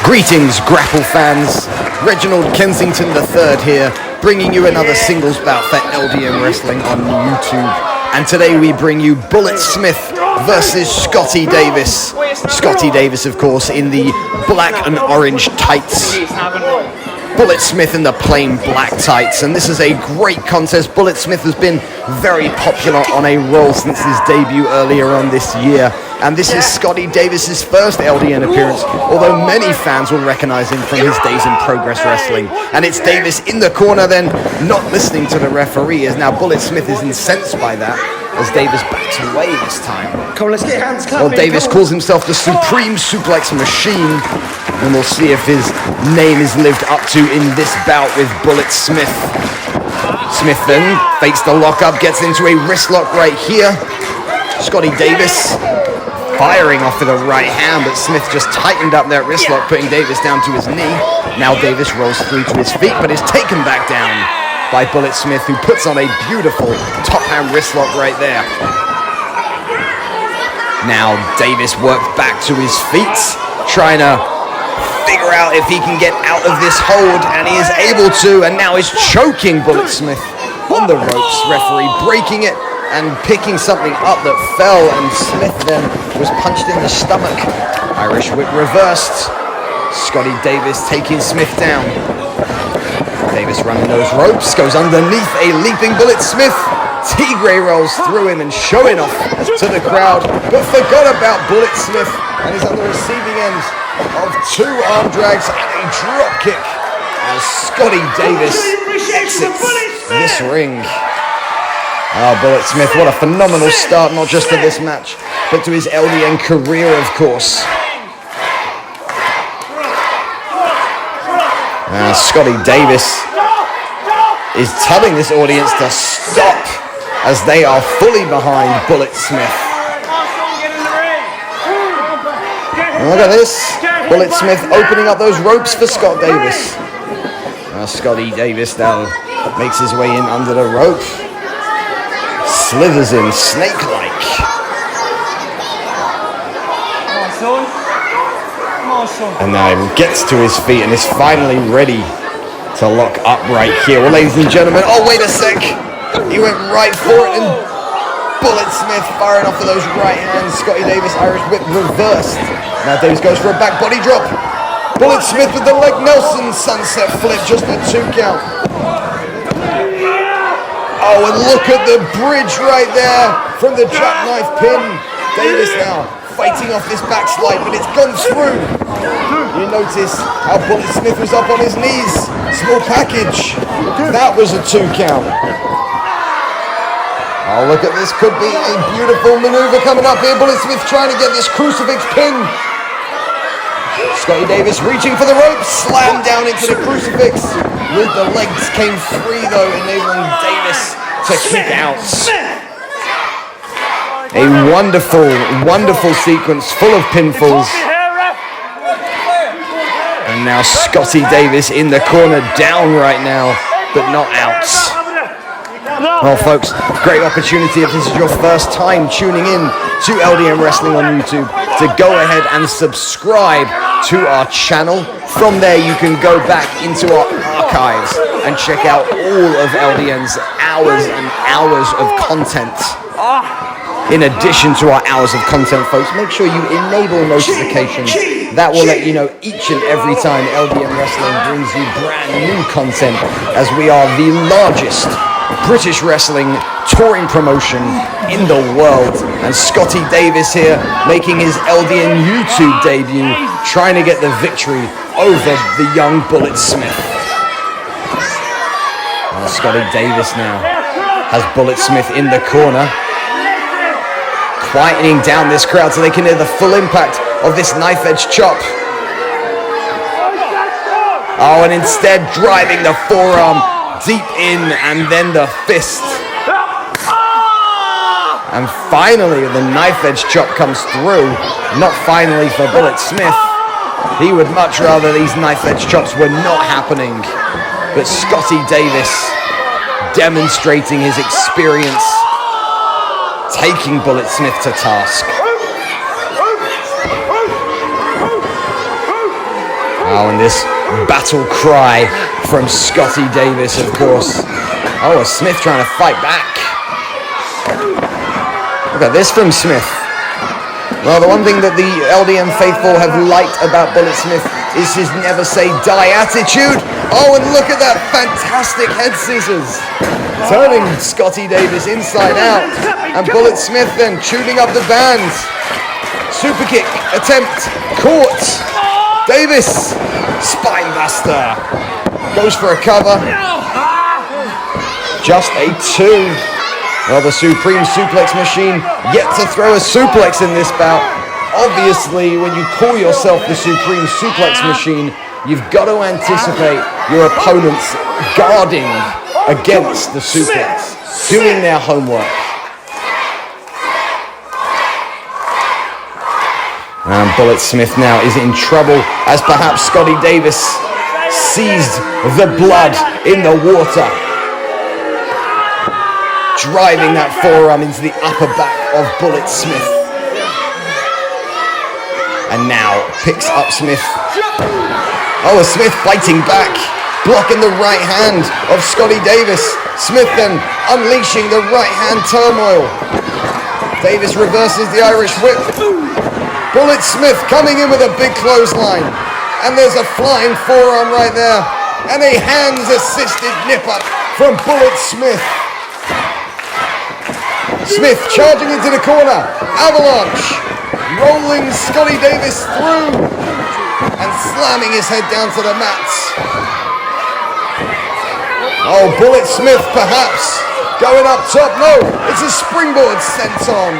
Greetings, Grapple fans. Reginald Kensington III here, bringing you another singles bout for LDN Wrestling on YouTube. And today we bring you Bullet Smyth versus Scotty Davis. Scotty Davis, of course, in the black and orange tights. Bullet Smyth in the plain black tights, and this is a great contest. Bullet Smyth has been very popular on a roll since his debut earlier on this year, and this is Scotty Davis's first LDN appearance, although many fans will recognize him from his days in Progress Wrestling. And it's Davis in the corner then, not listening to the referee, as now Bullet Smyth is incensed by that, as Davis backs away this time. Come on, let's get hands clapping. Well, Davis calls himself the Supreme Suplex Machine, and we'll see if his name is lived up to in this bout with Bullet Smyth. Smyth then fakes the lockup, gets into a wrist lock right here. Scotty Davis firing off with a right hand, but Smyth just tightened up that wrist lock, putting Davis down to his knee. Now Davis rolls through to his feet, but is taken back down by Bullet Smyth, who puts on a beautiful top hand wrist lock right there. Now Davis worked back to his feet, trying to figure out if he can get out of this hold, and he is able to, and now is choking Bullet Smyth on the ropes. Referee breaking it and picking something up that fell, and Smyth then was punched in the stomach. Irish whip reversed. Scotty Davis taking Smyth down. Davis running those ropes, goes underneath a leaping Bullet Smyth. Tigre rolls through him and showing off to the crowd, but forgot about Bullet Smyth, and is on the receiving end of two arm drags and a drop kick as Scotty Davis exits this ring. Oh, Bullet Smyth, what a phenomenal start, not just to this match, but to his LDN career, of course. Scotty Davis is telling this audience to stop as they are fully behind Bullet Smyth. And look at this, Bullet Smyth opening up those ropes for Scott Davis. Scotty Davis now makes his way in under the rope, slithers in snake-like. And now he gets to his feet and is finally ready to lock up right here. Well, ladies and gentlemen, oh, wait a sec. He went right for it, and Bullet Smyth firing off of those right hands. Scotty Davis, Irish whip reversed. Now Davis goes for a back body drop. Bullet Smyth with the leg Nelson sunset flip, just a 2 count. Oh, and look at the bridge right there from the jackknife pin. Davis now fighting off this backslide, but it's gone through. You notice how Bullet Smyth was up on his knees. Small package. That was a 2 count. Oh, look at this. Could be a beautiful maneuver coming up here. Bullet Smyth trying to get this crucifix pin. Scotty Davis reaching for the rope. Slammed down into the crucifix. With the legs came free, though, enabling Davis to kick out. A wonderful, wonderful sequence full of pinfalls. And now Scotty Davis in the corner, down right now, but not out. Well, folks, great opportunity if this is your first time tuning in to LDN Wrestling on YouTube to go ahead and subscribe to our channel. From there, you can go back into our archives and check out all of LDN's hours and hours of content. In addition to our hours of content, folks, make sure you enable notifications. That will let you know each and every time LDN Wrestling brings you brand new content, as we are the largest British wrestling touring promotion in the world. And Scotty Davis here making his LDN YouTube debut, trying to get the victory over the young Bullet Smyth. Scotty Davis now has Bullet Smyth in the corner, quietening down this crowd so they can hear the full impact of this knife edge chop. Oh, and instead driving the forearm deep in, and then the fist. And finally the knife edge chop comes through. Not finally for Bullet Smyth. He would much rather these knife edge chops were not happening. But Scotty Davis demonstrating his experience, taking Bullet Smyth to task. Oh, and this battle cry from Scotty Davis, of course. Oh, Smyth trying to fight back. Look at this from Smyth. Well, the one thing that the LDM faithful have liked about Bullet Smyth is his never say die attitude. Oh, and look at that fantastic head scissors. Turning Scotty Davis inside out. And Bullet Smyth then tuning up the band. Super kick attempt caught. Davis, spine buster. Goes for a cover. Just a 2. Well, the Supreme Suplex Machine yet to throw a suplex in this bout. Obviously, when you call yourself the Supreme Suplex Machine, you've got to anticipate your opponents guarding against the suplex, doing their homework. And Bullet Smyth now is in trouble as perhaps Scotty Davis seized the blood in the water, driving that forearm into the upper back of Bullet Smyth. And now picks up Smyth. Oh, Smyth fighting back, blocking the right hand of Scotty Davis. Smyth then unleashing the right hand turmoil. Davis reverses the Irish whip. Bullet Smyth coming in with a big clothesline. And there's a flying forearm right there. And a hands assisted nip up from Bullet Smyth. Smyth charging into the corner. Avalanche. Rolling Scotty Davis through. And slamming his head down to the mats. Oh, Bullet Smyth perhaps going up top. No, it's a springboard senton.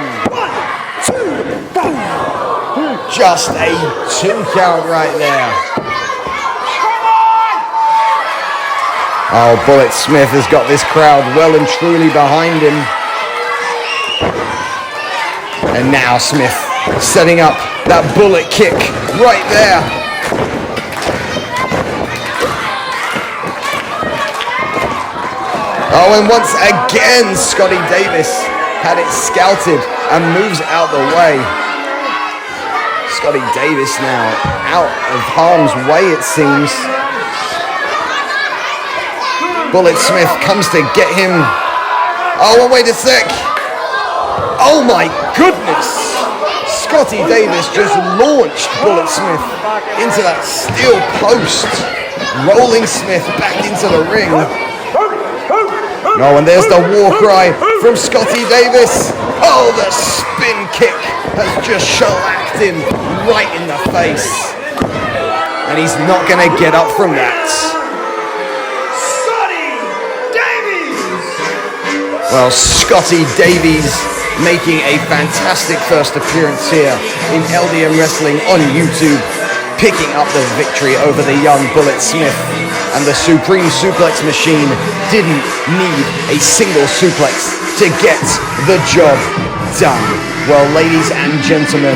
Just a 2 count right there. Oh, Bullet Smyth has got this crowd well and truly behind him. And now Smyth setting up that bullet kick right there. Oh, and once again, Scotty Davis had it scouted and moves out the way. Scotty Davis now out of harm's way, it seems. Bullet Smyth comes to get him. Oh, wait a sec. Oh my goodness! Scotty Davis just launched Bullet Smyth into that steel post, rolling Smyth back into the ring. Oh, and there's the war cry from Scotty Davis. Oh, the spin kick has just shellacked him right in the face. And he's not going to get up from that. Scotty Davis! Well, Scotty Davis making a fantastic first appearance here in LDM Wrestling on YouTube, picking up the victory over the young Bullet Smyth. And the Supreme Suplex Machine didn't need a single suplex to get the job done. Well, ladies and gentlemen,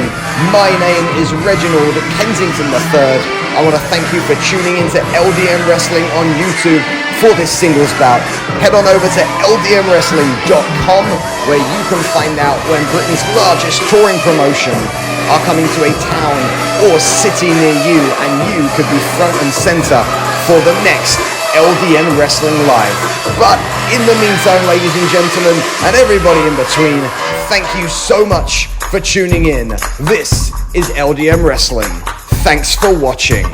my name is Reginald Kensington III. I want to thank you for tuning into LDM Wrestling on YouTube for this singles bout. Head on over to ldmwrestling.com where you can find out when Britain's largest touring promotion are coming to a town or city near you, and you could be front and center for the next LDM Wrestling Live. But in the meantime, ladies and gentlemen, and everybody in between, thank you so much for tuning in. This is LDM Wrestling. Thanks for watching.